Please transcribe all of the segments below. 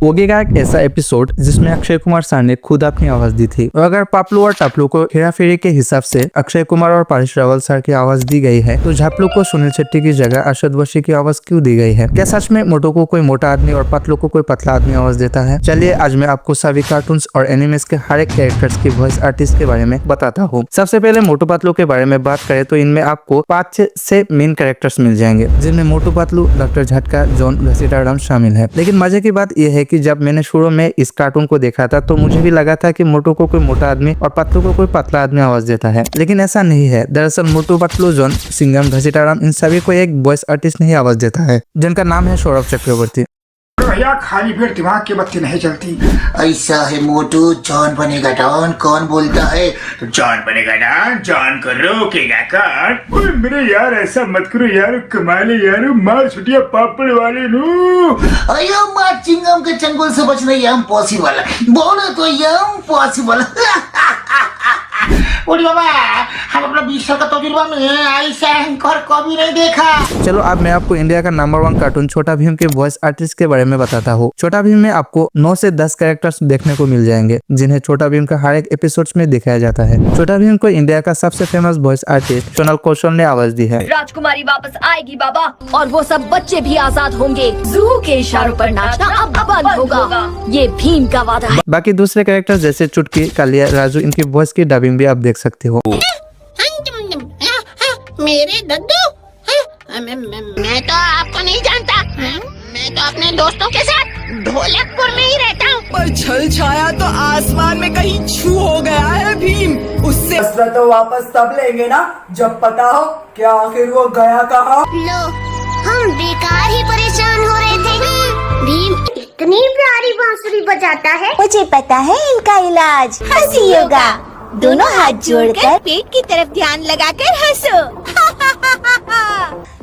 ओगी का एक ऐसा एपिसोड जिसमें अक्षय कुमार सर ने खुद अपनी आवाज दी थी। और अगर पापलू और टापलू को हेरा फेरी के हिसाब से अक्षय कुमार और पारिश रावल सर की आवाज दी गई है, तो झापलू को सुनील शेट्टी की जगह अरशद वशी की आवाज क्यों दी गई है? क्या सच में मोटू को कोई मोटा आदमी और पतलू को कोई पतला आदमी आवाज देता है? चलिए आज मैं आपको सभी कार्टून्स और एनिमेस के हर एक कैरेक्टर्स की वॉइस आर्टिस्ट के बारे में बताता हूँ। सबसे पहले मोटू पतलू के बारे में बात करें तो इनमें आपको 5-6 मेन कैरेक्टर्स मिल जाएंगे, जिनमें मोटू पतलू, डॉक्टर झटका, जॉन घसीटाराम शामिल है। लेकिन मजे की बात यह है कि जब मैंने शुरू में इस कार्टून को देखा था तो मुझे भी लगा था कि मोटू को कोई मोटा आदमी और पतलू को कोई पतला आदमी आवाज देता है, लेकिन ऐसा नहीं है। दरअसल मोटू, पतलू, जॉन, सिंघम, घसीटाराम इन सभी को एक वॉइस आर्टिस्ट नहीं आवाज देता है, जिनका नाम है सौरभ चक्रवर्ती। भैया खाली पेट दिमाग की बत्ती नहीं चलती। ऐसा है मोटू, जॉन बनेगा डॉन। कौन बोलता है? तो जॉन बनेगा डॉन, जॉन को रोकेगा कौन? ओए मेरे यार ऐसा मत करो यार, कमाले यार, मार छुटिया पापड़ वाले नु। अयो मार चिंगम के चंगुल से बचना इम्पॉसिबल है। बोलो तो इम्पॉसिबल। ओडी बाबा, हम अपना 20 साल का तजुर्बा में ऐसा एंकर कभी नहीं देखा। चलो अब मैं आपको इंडिया का नंबर 1 कार्टून छोटा भीम के वॉइस आर्टिस्ट के बारे में बताता हूँ। छोटा भीम में आपको 9 से 10 कैरेक्टर्स देखने को मिल जाएंगे, जिन्हें छोटा भीम का हर एक एपिसोड्स में दिखाया जाता है। छोटा भीम को इंडिया का सबसे फेमस वॉइस आर्टिस्ट सोनल कौशल ने आवाज दी है। राजकुमारी वापस आएगी बाबा, और वो सब बच्चे भी आजाद होंगे। जू के इशारों पर नाचना अब बंद होगा, ये भीम का वादा है। बाकी दूसरे कैरेक्टर्स जैसे चुटकी, कालिया, राजू, इनकी वॉइस की डबिंग भी आप देख सकते हो। मेरे दद्दू, मैं तो आपको नहीं जानता। मैं तो अपने दोस्तों के साथ ढोलकपुर में ही रहता हूँ। पर छल छाया तो आसमान में कहीं छू हो गया है भीम। उससे तो वापस तब लेंगे ना जब पता हो कि आखिर वो गया कहाँ। लो, हम बेकार ही परेशान हो रहे थे। भीम इतनी प्यारी बांसुरी बजाता है। मुझे पता है इनका इलाज, हंसी योगा। दोनों हाथ जोड़कर पेट की तरफ ध्यान लगाकर हंसो।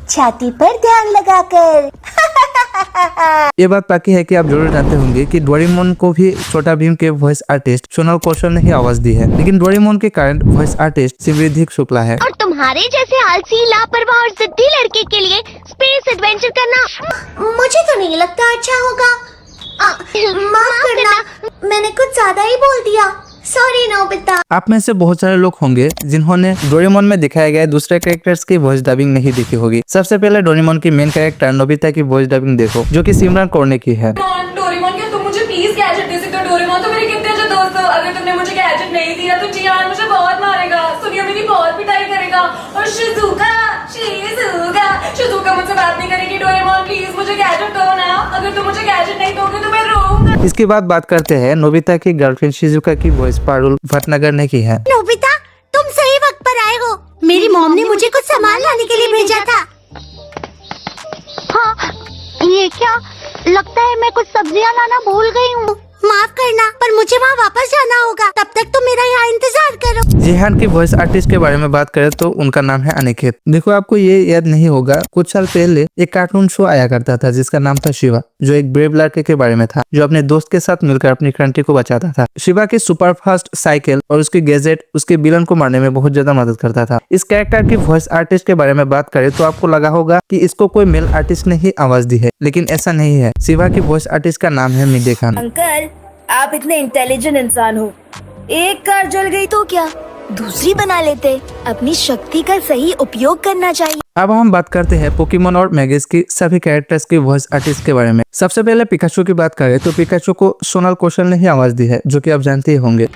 छाती पर ध्यान लगाकर। ये बात बाकी है कि आप जरूर जानते होंगे कि डोरेमोन को भी छोटा भीम के वॉइस आर्टिस्ट सोनल कौशल ने ही आवाज दी है, लेकिन डोरेमोन के कारण वॉइस आर्टिस्ट सिमरिद्धि शुक्ला है। और तुम्हारे जैसे आलसी, लापरवाह और जिद्दी लड़के के लिए स्पेस एडवेंचर करना मुझे तो नहीं लगता अच्छा होगा। माफ करना, मैंने कुछ ज्यादा ही बोल दिया। Sorry Nobita. आप में से बहुत सारे लोग होंगे जिन्होंने डोरेमोन में दिखाए गए दूसरे कैरेक्टर्स की वॉइस डबिंग नहीं देखी होगी। सबसे पहले डोरेमोन की मेन कैरेक्टर नोबिता की वॉइस डबिंग देखो, जो कि सिमरन कोरने की है। डोरेमोन क्या तुम मुझे प्लीज गैजेट दे सकते हो? डोरेमोन तो मेरे कितने अच्छे दोस्त हो। अगर तुमने मुझे गैजेट नहीं दिया तो जियान मुझे बहुत मारेगा, सुनियो मेरी बहुत पिटाई करेगा, और शिजुका मुझसे बात नहीं करेगी। डोरेमोन प्लीज मुझे गैजेट दो ना, अगर तुम मुझे गैजेट नहीं दोगे तो मैं रोऊंगा। इसके बाद बात करते हैं नोबिता की गर्लफ्रेंड शिजुका की वॉइस पारुल भटनागर ने की है। नोबिता, तुम सही वक्त पर आए हो। मेरी मॉम ने मुझे कुछ सामान लाने के लिए भेजा था। हाँ, ये क्या? लगता है मैं कुछ सब्जियां लाना भूल गई हूँ। माफ करना, पर मुझे वहाँ वापस जाना होगा। तब तक तुम मेरा यहाँ इंतजार करो। जिहान की वॉइस आर्टिस्ट के बारे में बात करें तो उनका नाम है अनिकेत। देखो, आपको ये याद नहीं होगा, कुछ साल पहले एक कार्टून शो आया करता था जिसका नाम था शिवा, जो एक ब्रेव लड़के के बारे में था जो अपने दोस्त के साथ मिलकर अपनी कंट्री को बचाता था। शिवा की सुपर फास्ट साइकिल और उसकी गैजेट उसके विलन को मारने में बहुत ज्यादा मदद करता था। इस कैरेक्टर की वॉइस आर्टिस्ट के बारे में बात करें तो आपको लगा होगा कि इसको कोई मेल आर्टिस्ट ने ही आवाज दी है, लेकिन ऐसा नहीं है। शिवा की वॉइस आर्टिस्ट का नाम है मिडे खान। अंकल, आप इतने इंटेलिजेंट इंसान हो, एक कार जल गई तो क्या, दूसरी बना लेते। अपनी शक्ति का सही उपयोग करना चाहिए। अब हम बात करते हैं पोकेमोन और मैगेस की सभी कैरेक्टर्स की वॉइस आर्टिस्ट के बारे में। सबसे पहले पिकाचू की बात करें तो पिकाचू को सोनल कौशल ने ही आवाज दी है, जो कि आप जानते ही होंगे।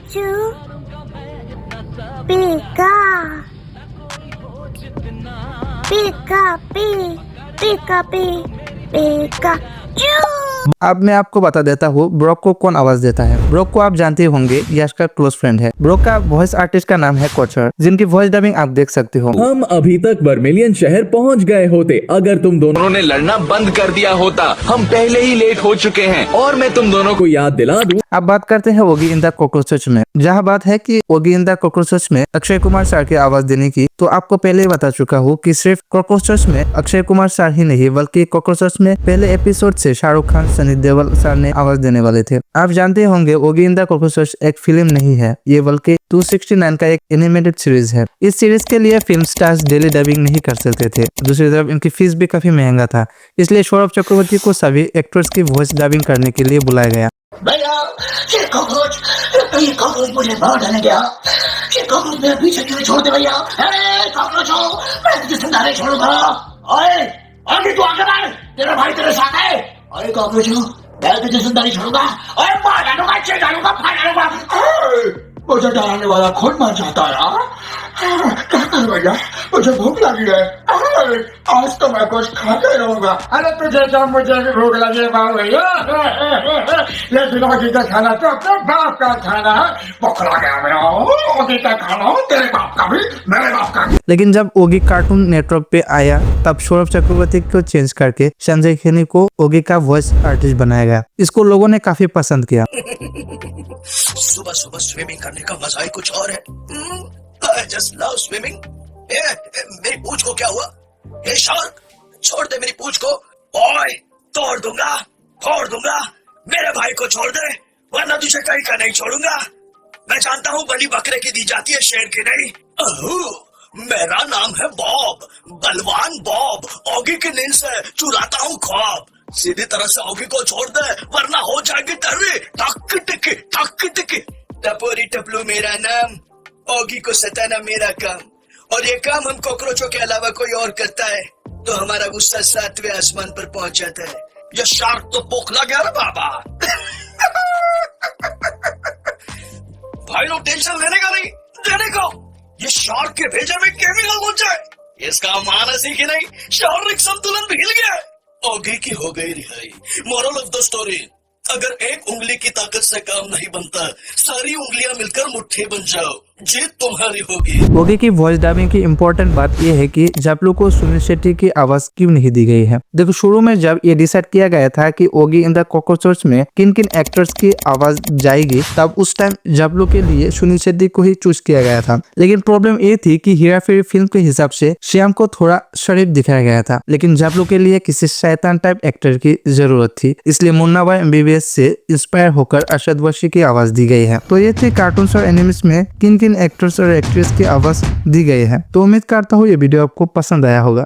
अब मैं आपको बता देता हूँ ब्रॉक को कौन आवाज देता है। ब्रॉक को आप जानते होंगे, यश का क्लोज फ्रेंड है। ब्रॉक का वॉइस आर्टिस्ट का नाम है कोचर, जिनकी वॉइस डबिंग आप देख सकते हो। हम अभी तक वर्मिलियन शहर पहुंच गए होते अगर तुम दोनों ने लड़ना बंद कर दिया होता। हम पहले ही लेट हो चुके हैं, और मैं तुम दोनों को याद दिला दूं। अब बात करते हैं ओगी इन द कॉकरोचेस में। जहाँ बात है कि ओगी इन द कॉकरोचेस में अक्षय कुमार सर की आवाज देने की, तो आपको पहले ही बता चुका हूँ कि सिर्फ कॉकरोचेस में अक्षय कुमार सर ही नहीं, बल्कि कॉकरोचेस में पहले एपिसोड से शाहरुख खान, सनी देओल सर ने आवाज देने वाले थे। आप जानते होंगे ओगी इन द कॉकरोचेस एक फिल्म नहीं है, ये बल्कि 269 का एक एनिमेटेड सीरीज है। इस सीरीज के लिए फिल्म स्टार्स डेली डबिंग नहीं कर सकते थे। दूसरी तरफ इनकी फीस भी काफी महंगा था, इसलिए सौरभ चक्रवर्ती को सभी एक्टर्स की वॉइस डबिंग करने के लिए बुलाया गया। भैया ये कॉकरोच मुझे मार डालने गया। ये कॉकरोच मेरे पीछे क्यों छोड़ दे भैया? कॉकरोच हो, मैं तुझे जिंदा नहीं छोड़ूंगा। ओए आगे तू आगे बढ़, तेरा भाई तेरे साथ है। ओए कॉकरोच हो, मैं तुझे जिंदा नहीं छोड़ूंगा। ओए मार डालूंगा, चेर डालूंगा, फाड़ डालूंगा। मुझे डराने वाला खुद मर जाता है। क्या कर भैया, मुझे भूख लगी है। आज तो मैं कुछ खाते रहूंगा। अरे तुझे जब मुझे भी भूख लगी भैया, ये दिनों का खाना तो अपने बाप का खाना है। भूख लगा मेरा, ओगी का खाना तेरे बाप का भी, मेरे बाप का। लेकिन जब ओगी कार्टून नेटवर्क पे आया तब सौरभ चक्रवर्ती को चेंज करके संजय खेनी को ओगी का वॉइस आर्टिस्ट बनाया गया। इसको लोगों ने काफी पसंद किया। सुबह सुबह स्विमिंग करने का मजा ही कुछ और है। I just love swimming. मेरी पूंछ को क्या हुआ? हे शार्क, छोड़ दे मेरी पूंछ को। ओए, तोड़ दूंगा, फोड़ दूंगा। मेरे भाई को छोड़ दे, वरना तुझे कहीं का नहीं छोड़ूंगा। मैं जानता हूँ बलि बकरे की दी जाती है, शेर की नहीं। मेरा नाम है बॉब, बलवान बॉब। ओगी की नींद से चुराता हूँ ख्वाब। सीधी तरह से ओगी को छोड़ दे, वरना हो जाएगी तरवी। टक टिकी, टक टिकी। टपोरी टपलू मेरा नाम, ओगी को सताना मेरा काम। और ये काम हम कॉकरोचों के अलावा कोई और करता है तो हमारा गुस्सा 7वें आसमान पर पहुंच जाता है। ये शार्क तो पोखला गया ना बाबा। भाई लोग टेंशन लेने का नहीं, देने को। ये शार्क के भेजे में केमिकल घुस जाए, इसका मानस ही कि नहीं, शारीरिक संतुलन भी हिल गया। ओगी की हो गई रिहाई। मोरल ऑफ द स्टोरी, अगर एक उंगली की ताकत से काम नहीं बनता, सारी उंगलियां मिलकर मुट्ठी बन जाओ, जीत तुम्हारी होगी। ओगी की वॉइस डबिंग की इम्पोर्टेंट बात यह है कि जापलू को सुनील शेट्टी की आवाज क्यों नहीं दी गई है। देखो शुरू में जब ये डिसाइड किया गया था कि ओगी इन द कॉकरोचेस में किन किन एक्टर्स की आवाज जाएगी, तब उस टाइम जापलू के लिए सुनील शेट्टी को ही चूज किया गया था। लेकिन प्रॉब्लम ये थी कि हेरा फेरी फिल्म के हिसाब से श्याम को थोड़ा शरीफ दिखाया गया था, लेकिन जापलू के लिए किसी शैतान टाइप एक्टर की जरूरत थी, इसलिए मुन्ना भाई MBBS से इंस्पायर होकर अरशद वारसी की आवाज दी गई है। तो ये थी कार्टून्स और एनिमेस में किन किन एक्टर्स और एक्ट्रेस की आवाज दी गई है। तो उम्मीद करता हूँ ये वीडियो आपको पसंद आया होगा।